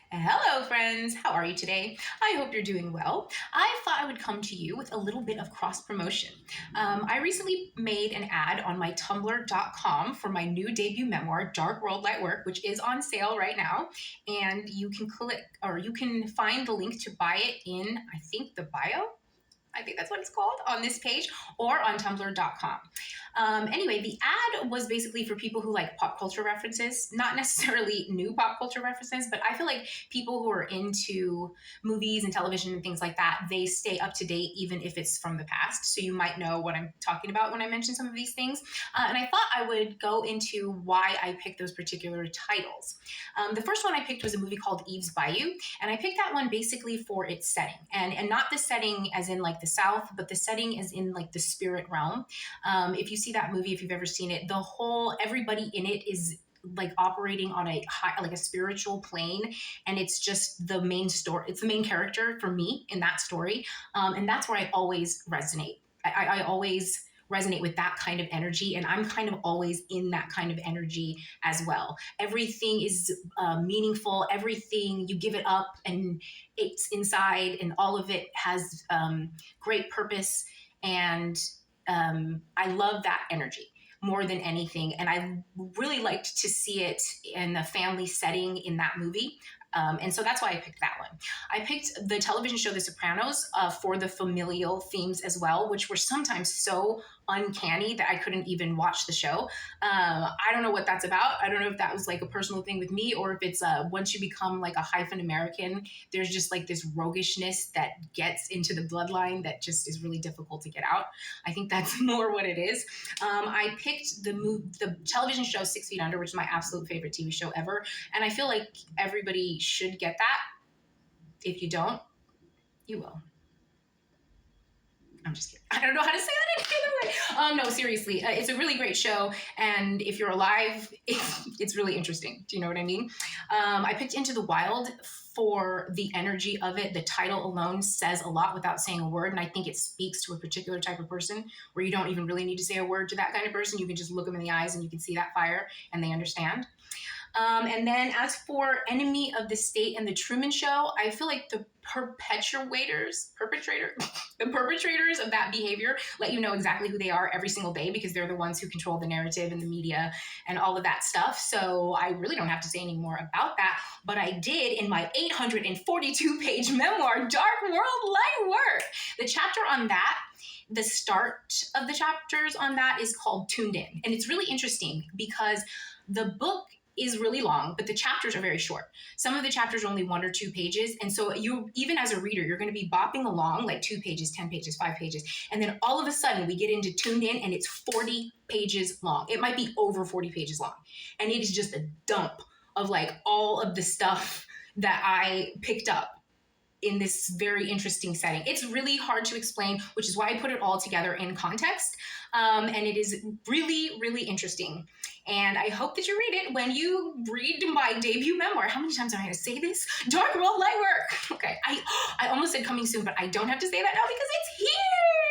Hello, friends. How are you today? I hope you're doing well. I thought I would come to you with a little bit of cross promotion. I recently made an ad on my tumblr.com for my new debut memoir, Dark World Light Work, which is on sale right now. And you can click or you can find the link to buy it in, I think, the bio. I think that's what it's called on this page or on tumblr.com. Anyway, the ad was basically for people who like pop culture references, not necessarily new pop culture references, but I feel like people who are into movies and television and things like that, they stay up to date even if it's from the past. So you might know what I'm talking about when I mention some of these things. And I thought I would go into why I picked those particular titles. The first one I picked was a movie called Eve's Bayou, and I picked that one basically for its setting, and not the setting as in like the South, but the setting is in like the spirit realm. If you see that movie, if you've ever seen it, everybody in it is like operating on a high, like a spiritual plane, and it's just the main story. It's the main character for me in that story, and that's where I always resonate. I always resonate with that kind of energy, and I'm kind of always in that kind of energy as well. Everything is meaningful. Everything, you give it up and it's inside, and all of it has great purpose, and I love that energy more than anything. And I really liked to see it in a family setting in that movie. And so that's why I picked that one. I picked the television show The Sopranos for the familial themes as well, which were sometimes so uncanny that I couldn't even watch the show. I don't know what that's about. I don't know if that was like a personal thing with me, or if it's once you become like a hyphen American, there's just like this roguishness that gets into the bloodline that just is really difficult to get out. I think that's more what it is. I picked the television show 6 Feet Under, which is my absolute favorite TV show ever. And I feel like everybody should get that. If you don't, you will. I'm just kidding. I don't know how to say that in either way. No, seriously, it's a really great show, and if you're alive, it's really interesting. Do you know what I mean? I picked Into the Wild for the energy of it. The title alone says a lot without saying a word, and I think it speaks to a particular type of person where you don't even really need to say a word to that kind of person. You can just look them in the eyes and you can see that fire, and they understand. And then as for Enemy of the State and The Truman Show, I feel like the perpetrators of that behavior let you know exactly who they are every single day, because they're the ones who control the narrative and the media and all of that stuff. So I really don't have to say any more about that, but I did in my 842-page memoir, Dark World Light Work. The chapter on that, the start of the chapters on that is called Tuned In. And it's really interesting because the book is really long, but the chapters are very short. Some of the chapters are only 1 or 2 pages. And so you, even as a reader, you're going to be bopping along like 2 pages, 10 pages, 5 pages. And then all of a sudden we get into Tuned In and it's 40 pages long. It might be over 40 pages long. And it is just a dump of like all of the stuff that I picked up in this very interesting setting. It's really hard to explain, which is why I put it all together in context. And it is really, really interesting. And I hope that you read it when you read my debut memoir. How many times am I going to say this? Dark World Light Work. Okay, I almost said coming soon, but I don't have to say that now because it's here.